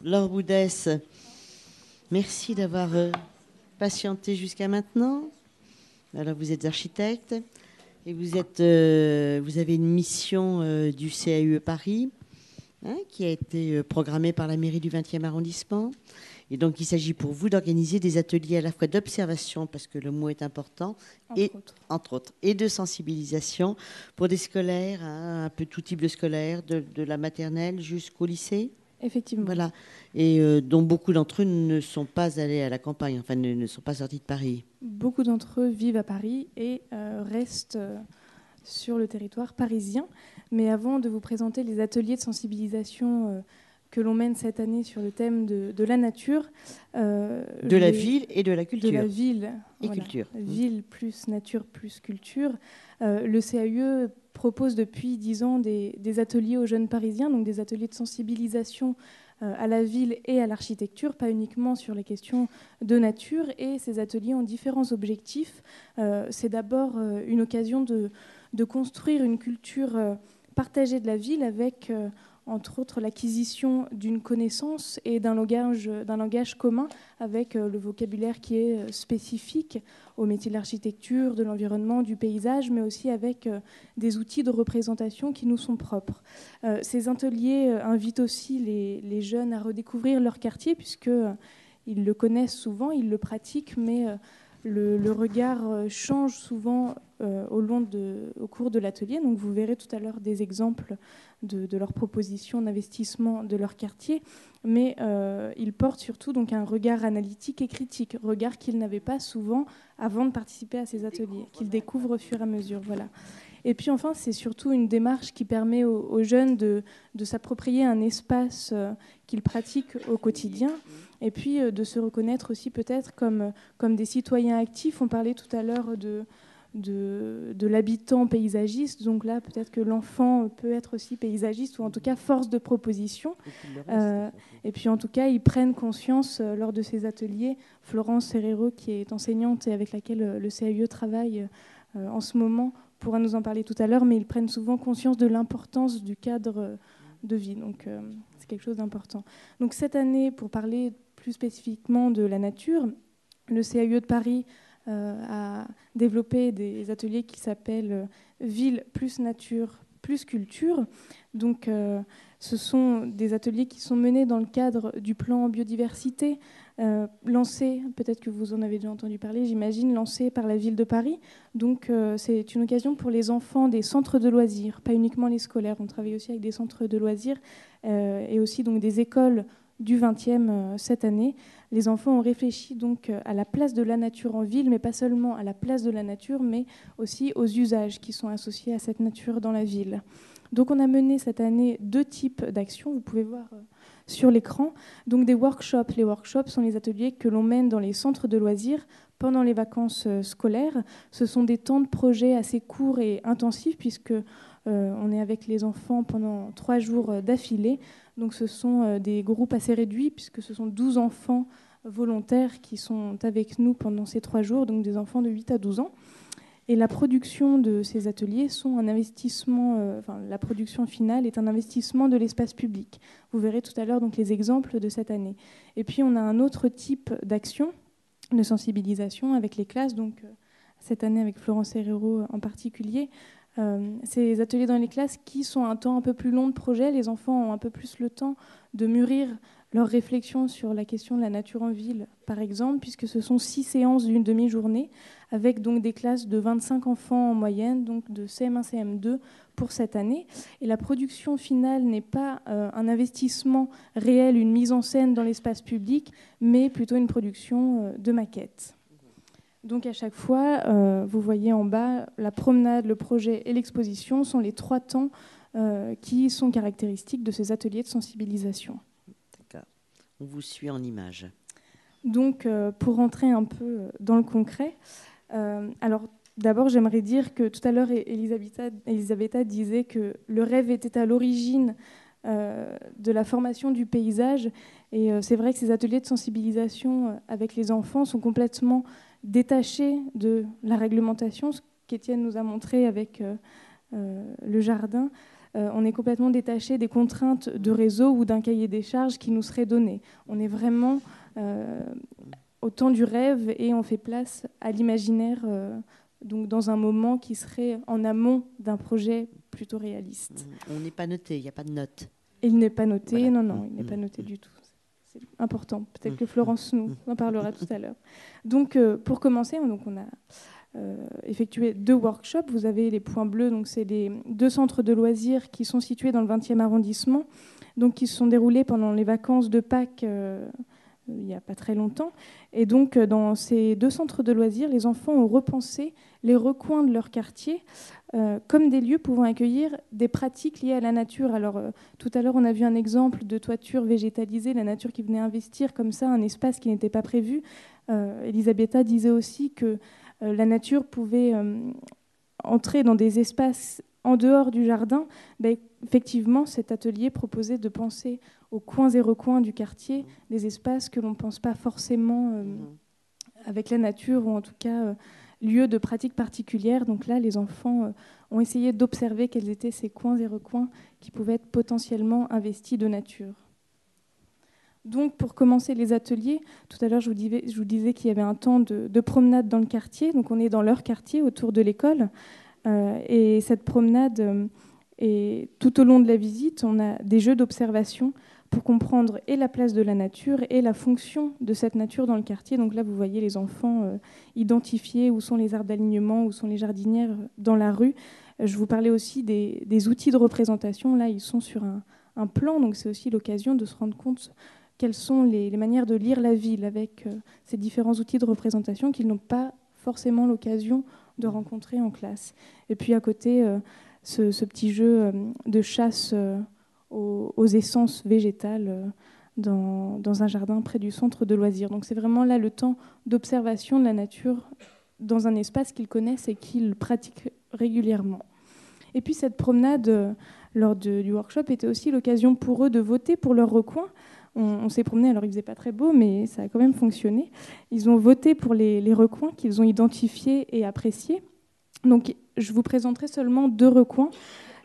Laure Boudès, merci d'avoir patienté jusqu'à maintenant. Alors, vous êtes architecte et vous avez une mission du CAUE Paris qui a été programmée par la mairie du 20e arrondissement. Et donc, il s'agit pour vous d'organiser des ateliers à la fois d'observation, parce que le mot est important, entre autres, et de sensibilisation pour des scolaires, un peu tout type de scolaires, de la maternelle jusqu'au lycée. Effectivement. Voilà. Et dont beaucoup d'entre eux ne sont pas allés à la campagne, enfin ne sont pas sortis de Paris. Beaucoup d'entre eux vivent à Paris et restent sur le territoire parisien. Mais avant de vous présenter les ateliers de sensibilisation que l'on mène cette année sur le thème de la nature. De la ville et de la culture. De la ville et culture. Ville plus nature plus culture. Le CAUE propose depuis 10 ans des ateliers aux jeunes Parisiens, donc des ateliers de sensibilisation à la ville et à l'architecture, pas uniquement sur les questions de nature. Et ces ateliers ont différents objectifs. C'est d'abord une occasion de construire une culture partagée de la ville avec, entre autres, l'acquisition d'une connaissance et d'un langage commun avec le vocabulaire qui est spécifique au métier de l'architecture, de l'environnement, du paysage, mais aussi avec des outils de représentation qui nous sont propres. Ces ateliers invitent aussi les jeunes à redécouvrir leur quartier, puisqu'ils le connaissent souvent, ils le pratiquent, mais le regard change souvent au cours de l'atelier. Donc vous verrez tout à l'heure des exemples de leurs propositions d'investissement de leur quartier, mais ils portent surtout donc un regard analytique et critique, regard qu'ils n'avaient pas souvent avant de participer à ces ateliers, qu'ils découvrent au fur et à mesure. Voilà. Et puis enfin, c'est surtout une démarche qui permet aux jeunes de s'approprier un espace qu'ils pratiquent au quotidien, et puis de se reconnaître aussi peut-être comme des citoyens actifs. On parlait tout à l'heure de l'habitant paysagiste, donc là peut-être que l'enfant peut être aussi paysagiste, ou en tout cas force de proposition. Et puis en tout cas, ils prennent conscience lors de ces ateliers. Florence Herrero, qui est enseignante et avec laquelle le CAUE travaille en ce moment, pourra nous en parler tout à l'heure, mais ils prennent souvent conscience de l'importance du cadre de vie. Donc c'est quelque chose d'important. Donc cette année, pour parler plus spécifiquement de la nature, le CAUE de Paris a développé des ateliers qui s'appellent Ville plus nature plus culture. Donc ce sont des ateliers qui sont menés dans le cadre du plan biodiversité lancé, peut-être que vous en avez déjà entendu parler, j'imagine, lancé par la ville de Paris. Donc c'est une occasion pour les enfants des centres de loisirs, pas uniquement les scolaires. On travaille aussi avec des centres de loisirs et aussi donc des écoles du 20e cette année. Les enfants ont réfléchi donc à la place de la nature en ville, mais pas seulement à la place de la nature, mais aussi aux usages qui sont associés à cette nature dans la ville. Donc on a mené cette année 2 types d'actions, vous pouvez voir sur l'écran. Donc des workshops. Les workshops sont les ateliers que l'on mène dans les centres de loisirs pendant les vacances scolaires. Ce sont des temps de projet assez courts et intensifs, puisque on est avec les enfants pendant 3 jours d'affilée. Donc ce sont des groupes assez réduits, puisque ce sont 12 enfants volontaires qui sont avec nous pendant ces 3 jours, donc des enfants de 8 à 12 ans. Et la production de ces ateliers sont un investissement, la production finale est un investissement de l'espace public. Vous verrez tout à l'heure donc les exemples de cette année. Et puis on a un autre type d'action de sensibilisation avec les classes, donc cette année avec Florence Herrero en particulier. Ces ateliers dans les classes qui sont un temps un peu plus long de projet. Les enfants ont un peu plus le temps de mûrir leurs réflexions sur la question de la nature en ville, par exemple, puisque ce sont 6 séances d'une demi-journée, avec donc des classes de 25 enfants en moyenne, donc de CM1, CM2 pour cette année. Et la production finale n'est pas un investissement réel, une mise en scène dans l'espace public, mais plutôt une production de maquettes. Donc à chaque fois, vous voyez en bas, la promenade, le projet et l'exposition sont les 3 temps qui sont caractéristiques de ces ateliers de sensibilisation. D'accord. On vous suit en images. Donc pour rentrer un peu dans le concret, alors d'abord j'aimerais dire que tout à l'heure Elisabetta disait que le rêve était à l'origine de la formation du paysage, et c'est vrai que ces ateliers de sensibilisation avec les enfants sont complètement détachés de la réglementation, ce qu'Étienne nous a montré avec le jardin. on est complètement détaché des contraintes de réseau ou d'un cahier des charges qui nous serait donné. On est vraiment au temps du rêve et on fait place à l'imaginaire, donc dans un moment qui serait en amont d'un projet plutôt réaliste. On n'est pas noté, il n'y a pas de note. Il n'est pas noté, Voilà. non, il n'est pas noté du tout. C'est important. Peut-être que Florence nous en parlera tout à l'heure. Donc, pour commencer, on a effectué 2 workshops. Vous avez les points bleus, donc c'est les 2 centres de loisirs qui sont situés dans le 20e arrondissement, donc qui se sont déroulés pendant les vacances de Pâques il n'y a pas très longtemps. Et donc, dans ces 2 centres de loisirs, les enfants ont repensé les recoins de leur quartier comme des lieux pouvant accueillir des pratiques liées à la nature. Alors, tout à l'heure, on a vu un exemple de toiture végétalisée, la nature qui venait investir comme ça un espace qui n'était pas prévu. Elisabetta disait aussi que la nature pouvait entrer dans des espaces en dehors du jardin. Ben, effectivement, cet atelier proposait de penser aux coins et recoins du quartier, des espaces que l'on ne pense pas forcément avec la nature, ou en tout cas lieu de pratique particulière. Donc là, les enfants ont essayé d'observer quels étaient ces coins et recoins qui pouvaient être potentiellement investis de nature. Donc, pour commencer les ateliers, tout à l'heure, je vous disais qu'il y avait un temps de promenade dans le quartier. Donc, on est dans leur quartier, autour de l'école. Et cette promenade, et tout au long de la visite, on a des jeux d'observation pour comprendre et la place de la nature et la fonction de cette nature dans le quartier. Donc là, vous voyez les enfants identifier où sont les arbres d'alignement, où sont les jardinières dans la rue. Je vous parlais aussi des outils de représentation. Là, ils sont sur un plan, donc c'est aussi l'occasion de se rendre compte quelles sont les manières de lire la ville avec ces différents outils de représentation qu'ils n'ont pas forcément l'occasion de rencontrer en classe. Et puis à côté, ce petit jeu de chasse aux essences végétales dans un jardin près du centre de loisirs. Donc c'est vraiment là le temps d'observation de la nature dans un espace qu'ils connaissent et qu'ils pratiquent régulièrement. Et puis cette promenade lors du workshop était aussi l'occasion pour eux de voter pour leur recoin. On s'est promené, alors il ne faisait pas très beau, mais ça a quand même fonctionné. Ils ont voté pour les recoins qu'ils ont identifiés et appréciés. Donc je vous présenterai seulement 2 recoins.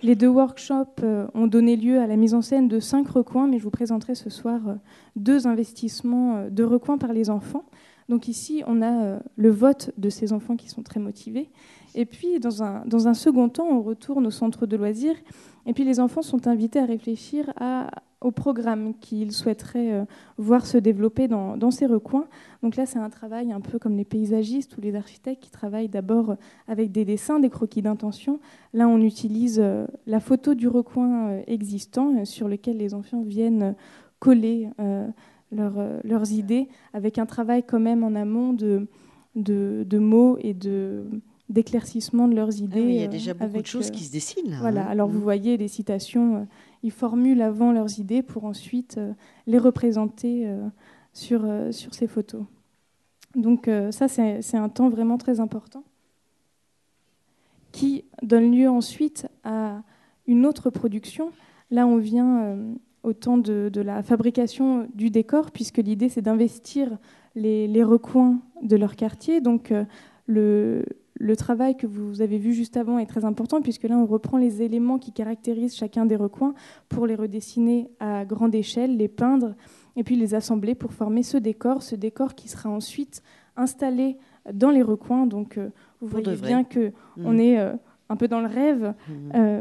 Les 2 workshops ont donné lieu à la mise en scène de 5 recoins, mais je vous présenterai ce soir 2 investissements de recoins par les enfants. Donc ici, on a le vote de ces enfants qui sont très motivés. Et puis, dans un second temps, on retourne au centre de loisirs. Et puis, les enfants sont invités à réfléchir au programme qu'ils souhaiteraient voir se développer dans ces recoins. Donc là, c'est un travail un peu comme les paysagistes ou les architectes qui travaillent d'abord avec des dessins, des croquis d'intention. Là, on utilise la photo du recoin existant sur lequel les enfants viennent coller leurs idées, avec un travail quand même en amont de mots et d'éclaircissement de leurs idées. Il y a déjà beaucoup de choses qui se dessinent là. Voilà. Alors vous voyez les citations, ils formulent avant leurs idées pour ensuite les représenter sur ces photos. Donc ça, c'est un temps vraiment très important qui donne lieu ensuite à une autre production. Là, on vient au temps de la fabrication du décor, puisque l'idée, c'est d'investir les recoins de leur quartier. Donc, le travail que vous avez vu juste avant est très important, puisque là, on reprend les éléments qui caractérisent chacun des recoins pour les redessiner à grande échelle, les peindre, et puis les assembler pour former ce décor qui sera ensuite installé dans les recoins. Donc, vous voyez bien qu'on est un peu dans le rêve,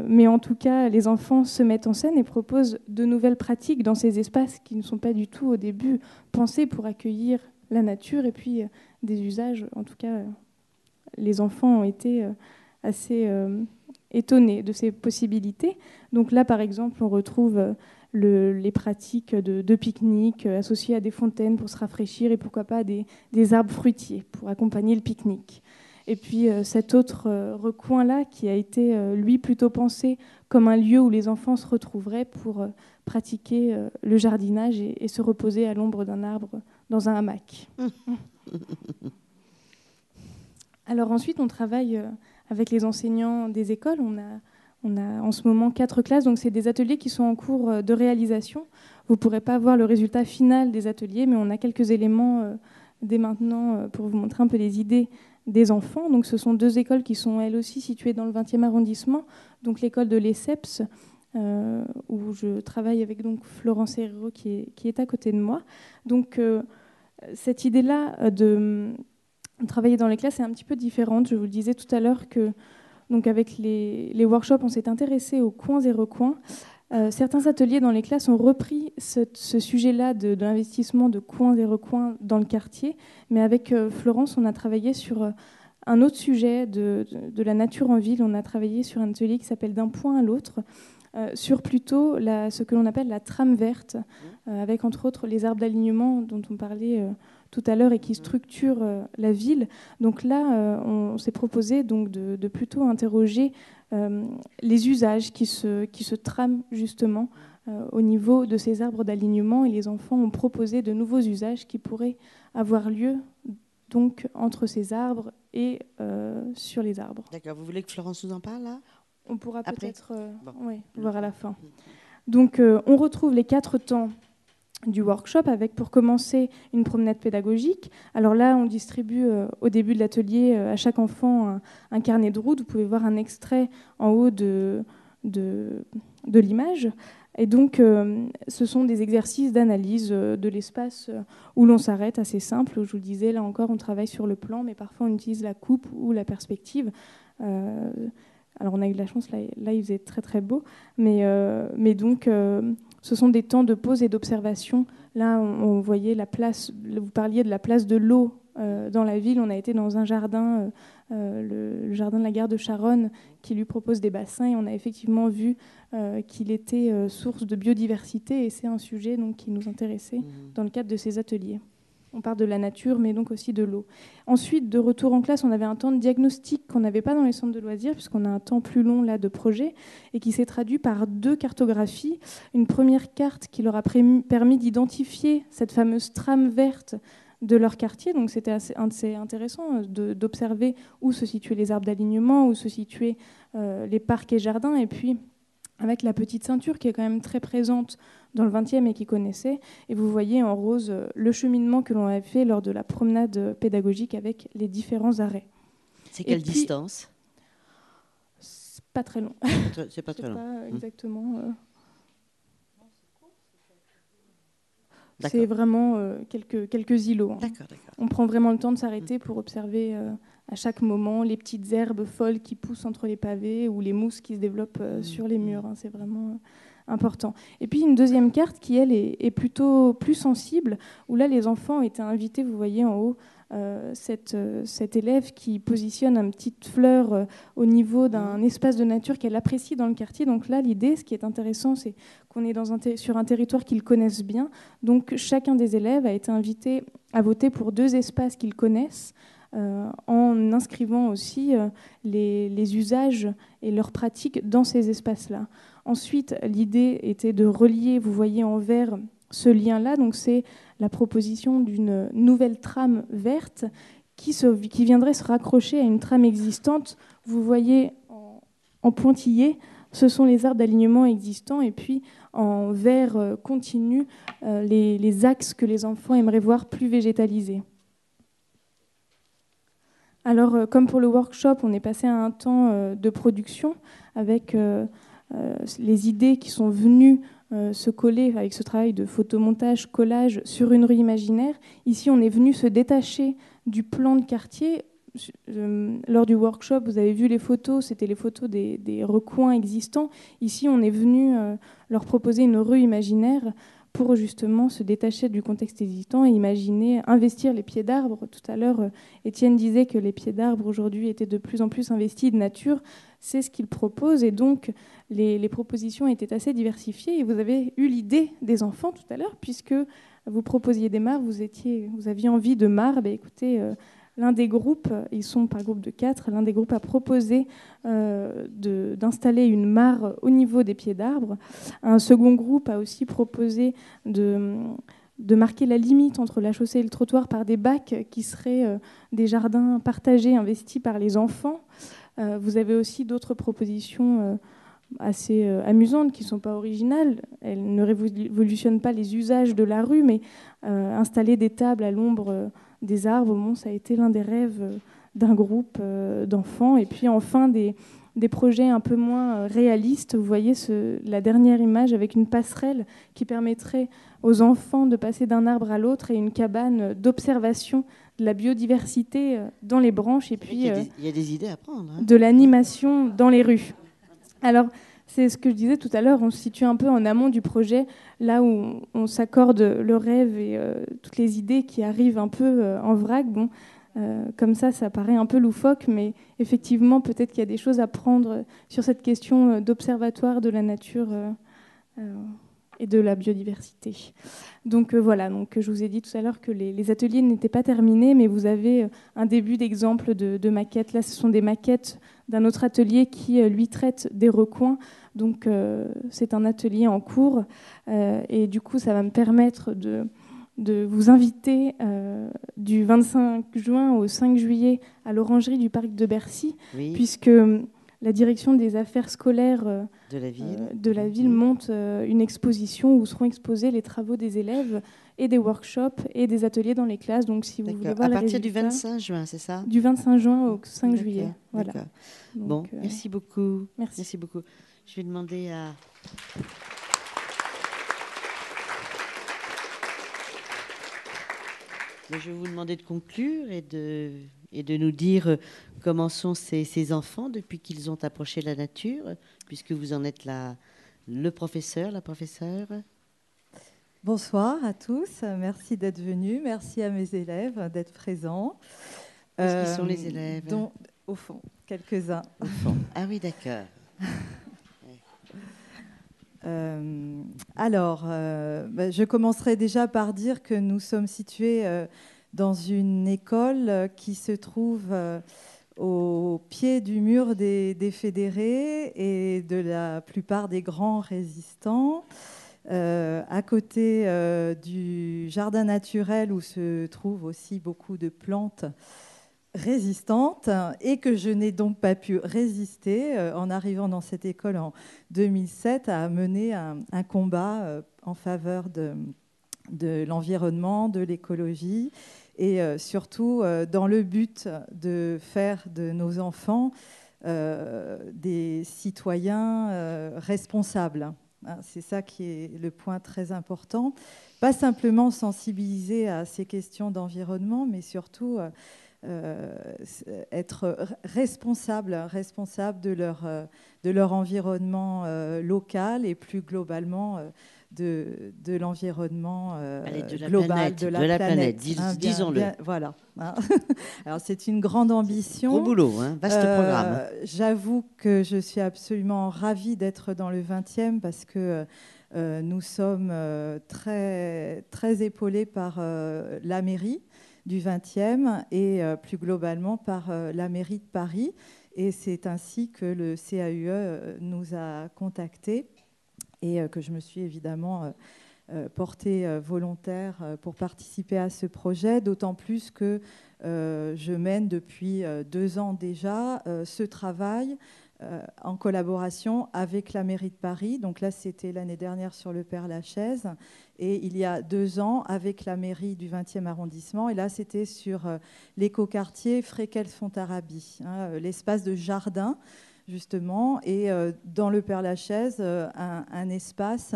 mais en tout cas, les enfants se mettent en scène et proposent de nouvelles pratiques dans ces espaces qui ne sont pas du tout, au début, pensés pour accueillir la nature et puis des usages. En tout cas, les enfants ont été assez étonnés de ces possibilités. Donc là, par exemple, on retrouve les pratiques de pique-nique associées à des fontaines pour se rafraîchir et pourquoi pas des arbres fruitiers pour accompagner le pique-nique. Et puis cet autre recoin-là qui a été, lui, plutôt pensé comme un lieu où les enfants se retrouveraient pour pratiquer le jardinage et se reposer à l'ombre d'un arbre dans un hamac. Alors ensuite, on travaille avec les enseignants des écoles. On a en ce moment 4 classes, donc c'est des ateliers qui sont en cours de réalisation. Vous ne pourrez pas voir le résultat final des ateliers, mais on a quelques éléments dès maintenant pour vous montrer un peu les idées des enfants. Donc ce sont 2 écoles qui sont elles aussi situées dans le 20e arrondissement. Donc l'école de l'ESSEPS où je travaille avec donc Florence Herrero qui est à côté de moi. Donc cette idée-là de travailler dans les classes est un petit peu différente. Je vous le disais tout à l'heure que donc avec les workshops, on s'est intéressé aux coins et recoins. Certains ateliers dans les classes ont repris ce sujet-là de l'investissement de coins et recoins dans le quartier. Mais avec Florence, on a travaillé sur un autre sujet de la nature en ville. On a travaillé sur un atelier qui s'appelle D'un point à l'autre, sur plutôt ce que l'on appelle la trame verte, avec entre autres les arbres d'alignement dont on parlait tout à l'heure et qui structurent la ville. Donc là, on s'est proposé donc de plutôt interroger les usages qui se trament justement au niveau de ces arbres d'alignement, et les enfants ont proposé de nouveaux usages qui pourraient avoir lieu donc entre ces arbres et sur les arbres. D'accord, vous voulez que Florence nous en parle là ? On pourra peut-être voir à la fin. Donc on retrouve les 4 temps du workshop avec, pour commencer, une promenade pédagogique. Alors là, on distribue au début de l'atelier à chaque enfant un carnet de route. Vous pouvez voir un extrait en haut de l'image. Et donc, ce sont des exercices d'analyse de l'espace où l'on s'arrête, assez simple. Je vous le disais, là encore, on travaille sur le plan, mais parfois on utilise la coupe ou la perspective. Alors, on a eu de la chance, là il faisait très très beau. Mais donc, ce sont des temps de pause et d'observation. Là, on voyait la place, vous parliez de la place de l'eau dans la ville. On a été dans un jardin, le jardin de la gare de Charonne, qui lui propose des bassins. Et on a effectivement vu qu'il était source de biodiversité. Et c'est un sujet donc, qui nous intéressait dans le cadre de ces ateliers. On parle de la nature, mais donc aussi de l'eau. Ensuite, de retour en classe, on avait un temps de diagnostic qu'on n'avait pas dans les centres de loisirs, puisqu'on a un temps plus long là, de projet, et qui s'est traduit par 2 cartographies. Une première carte qui leur a permis d'identifier cette fameuse trame verte de leur quartier. Donc c'était assez intéressant d'observer où se situaient les arbres d'alignement, où se situaient les parcs et jardins, et puis avec la petite ceinture qui est quand même très présente dans le 20e et qui connaissait. Et vous voyez en rose le cheminement que l'on avait fait lors de la promenade pédagogique avec les différents arrêts. C'est quelle distance ? C'est pas très long. C'est pas très long. Pas exactement. C'est vraiment quelques îlots. Hein. D'accord. On prend vraiment le temps de s'arrêter pour observer à chaque moment les petites herbes folles qui poussent entre les pavés ou les mousses qui se développent sur les murs. Hein. C'est vraiment important. Et puis une deuxième carte qui, elle, est plutôt plus sensible, où là, les enfants étaient invités, vous voyez en haut, cet élève qui positionne une petite fleur au niveau d'un espace de nature qu'elle apprécie dans le quartier. Donc là, l'idée, ce qui est intéressant, c'est qu'on est sur un territoire qu'ils connaissent bien. Donc chacun des élèves a été invité à voter pour 2 espaces qu'ils connaissent, en inscrivant aussi les usages et leurs pratiques dans ces espaces-là. Ensuite, l'idée était de relier, vous voyez en vert, ce lien-là. Donc c'est la proposition d'une nouvelle trame verte qui viendrait se raccrocher à une trame existante. Vous voyez en pointillé, ce sont les arbres d'alignement existants, et puis en vert continu, les axes que les enfants aimeraient voir plus végétalisés. Alors, comme pour le workshop, on est passé à un temps de production avec les idées qui sont venues se coller avec ce travail de photomontage, collage sur une rue imaginaire. Ici, on est venu se détacher du plan de quartier. Lors du workshop, vous avez vu les photos, c'était les photos des recoins existants. Ici, on est venu leur proposer une rue imaginaire pour justement se détacher du contexte existant et imaginer investir les pieds d'arbres. Tout à l'heure, Étienne disait que les pieds d'arbres aujourd'hui étaient de plus en plus investis de nature. C'est ce qu'il propose, et donc les propositions étaient assez diversifiées. Et vous avez eu l'idée des enfants tout à l'heure, puisque vous proposiez des mares, vous aviez envie de mares. Écoutez, l'un des groupes, ils sont par groupe de 4, l'un des groupes a proposé d'installer une mare au niveau des pieds d'arbres. Un second groupe a aussi proposé de marquer la limite entre la chaussée et le trottoir par des bacs qui seraient des jardins partagés, investis par les enfants. Vous avez aussi d'autres propositions assez amusantes qui ne sont pas originales. Elles ne révolutionnent pas les usages de la rue, mais installer des tables à l'ombre des arbres, ça a été l'un des rêves d'un groupe d'enfants. Et puis enfin, des projets un peu moins réalistes. Vous voyez la dernière image avec une passerelle qui permettrait aux enfants de passer d'un arbre à l'autre et une cabane d'observation de la biodiversité dans les branches et puis il y a des idées à prendre, hein. De l'animation dans les rues. Alors, c'est ce que je disais tout à l'heure, on se situe un peu en amont du projet, là où on s'accorde le rêve et toutes les idées qui arrivent un peu en vrac. Bon, comme ça paraît un peu loufoque, mais effectivement, peut-être qu'il y a des choses à prendre sur cette question d'observatoire de la nature et de la biodiversité. Donc voilà, donc, je vous ai dit tout à l'heure que les ateliers n'étaient pas terminés, mais vous avez un début d'exemple de maquettes. Là, ce sont des maquettes d'un autre atelier qui, lui, traite des recoins. Donc c'est un atelier en cours. Et du coup, ça va me permettre de vous inviter du 25 juin au 5 juillet à l'Orangerie du Parc de Bercy, oui. Puisque la direction des affaires scolaires de la ville monte une exposition où seront exposés les travaux des élèves et des workshops et des ateliers dans les classes. Donc, si vous voulez voir à partir du 25 juin, c'est ça? Du 25 juin au 5 juillet. Voilà. Donc, bon, merci beaucoup. Merci beaucoup. Je vais demander à... Je vais vous demander de conclure et de nous dire comment sont ces enfants depuis qu'ils ont approché la nature, puisque vous en êtes le professeur, la professeure. Bonsoir à tous, merci d'être venus, merci à mes élèves d'être présents. Est-ce qu'ils sont les élèves? Dont, au fond, quelques-uns. Au fond. Ah oui, d'accord. Je commencerai déjà par dire que nous sommes situés dans une école qui se trouve au pied du mur des fédérés et de la plupart des grands résistants, à côté du jardin naturel où se trouvent aussi beaucoup de plantes résistante et que je n'ai donc pas pu résister en arrivant dans cette école en 2007 à mener un combat en faveur de l'environnement, de l'écologie et surtout dans le but de faire de nos enfants des citoyens responsables. C'est ça qui est le point très important. Pas simplement sensibiliser à ces questions d'environnement, mais surtout être responsable de leur environnement local et plus globalement de l'environnement global de la planète. Disons-le. Voilà. Alors c'est une grande ambition. Gros boulot, hein, vaste programme. J'avoue que je suis absolument ravie d'être dans le 20e parce que nous sommes très, très épaulés par la mairie du 20e et plus globalement par la mairie de Paris. Et c'est ainsi que le CAUE nous a contactés et que je me suis évidemment portée volontaire pour participer à ce projet, d'autant plus que je mène depuis 2 ans déjà ce travail en collaboration avec la mairie de Paris. Donc là, c'était l'année dernière sur le Père-Lachaise et il y a 2 ans avec la mairie du 20e arrondissement. Et là, c'était sur l'écoquartier Fréquels-Fontarabie, l'espace de jardin, justement. Et dans le Père-Lachaise, un espace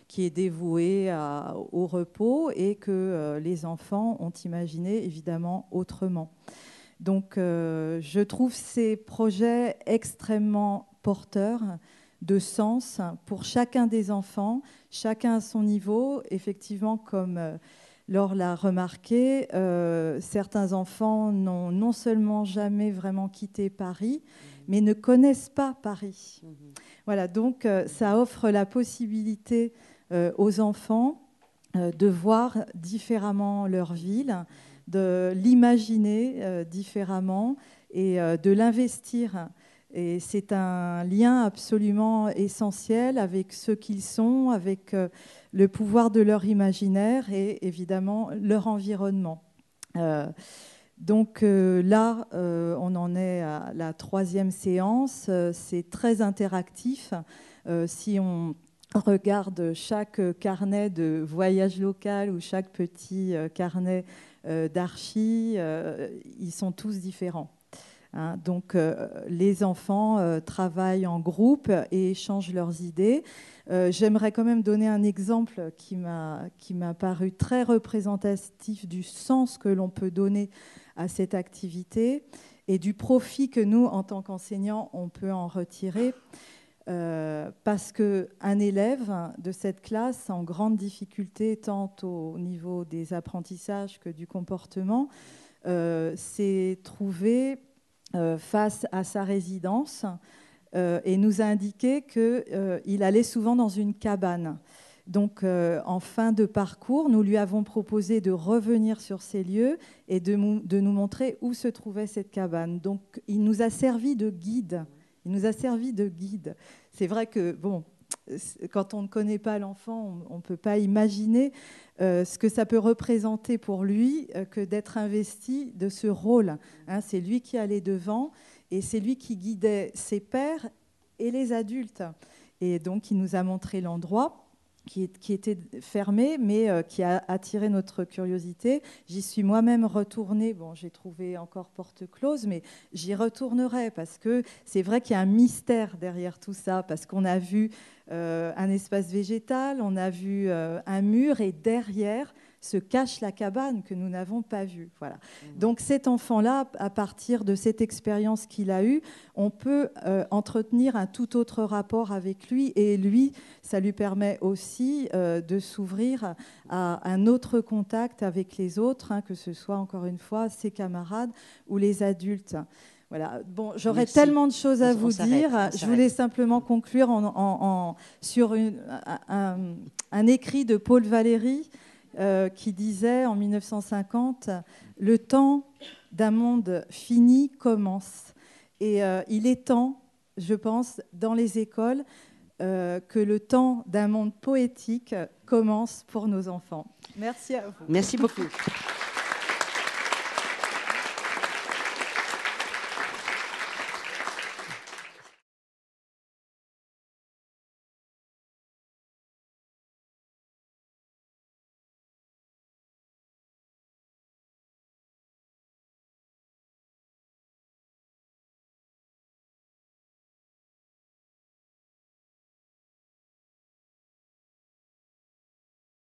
qui est dévoué au repos et que les enfants ont imaginé évidemment autrement. Donc, je trouve ces projets extrêmement porteurs de sens pour chacun des enfants, chacun à son niveau. Effectivement, comme Laure l'a remarqué, certains enfants n'ont non seulement jamais vraiment quitté Paris, mais ne connaissent pas Paris. Voilà, donc ça offre la possibilité aux enfants de voir différemment leur ville, de l'imaginer différemment et de l'investir. Et c'est un lien absolument essentiel avec ce qu'ils sont, avec le pouvoir de leur imaginaire et évidemment leur environnement. Donc là, on en est à la 3e séance. C'est très interactif. Si on regarde chaque carnet de voyage local ou chaque petit carnet d'archi, ils sont tous différents. hein. Donc, les enfants travaillent en groupe et échangent leurs idées. J'aimerais quand même donner un exemple qui m'a paru très représentatif du sens que l'on peut donner à cette activité et du profit que nous, en tant qu'enseignants, on peut en retirer. Parce qu'un élève de cette classe en grande difficulté, tant au niveau des apprentissages que du comportement, s'est trouvé face à sa résidence et nous a indiqué qu'il allait souvent dans une cabane. Donc, en fin de parcours, nous lui avons proposé de revenir sur ces lieux et de nous montrer où se trouvait cette cabane. Donc, il nous a servi de guide. Il nous a servi de guide. C'est vrai que, bon, quand on ne connaît pas l'enfant, on ne peut pas imaginer ce que ça peut représenter pour lui que d'être investi de ce rôle. Hein, c'est lui qui allait devant et c'est lui qui guidait ses pairs et les adultes. Et donc, il nous a montré l'endroit qui était fermé, mais qui a attiré notre curiosité. J'y suis moi-même retournée. Bon, j'ai trouvé encore porte close, mais j'y retournerai parce que c'est vrai qu'il y a un mystère derrière tout ça, parce qu'on a vu un espace végétal, on a vu un mur, et derrière se cache la cabane que nous n'avons pas vue. Voilà. Donc cet enfant-là, à partir de cette expérience qu'il a eue, on peut entretenir un tout autre rapport avec lui, et lui, ça lui permet aussi de s'ouvrir à un autre contact avec les autres, hein, que ce soit encore une fois ses camarades ou les adultes. Voilà. Bon, j'aurais tellement de choses à vous dire. Je voulais simplement conclure sur un écrit de Paul Valéry qui disait en 1950 « Le temps d'un monde fini commence ». Et il est temps, je pense, dans les écoles, que le temps d'un monde poétique commence pour nos enfants. Merci à vous. Merci beaucoup.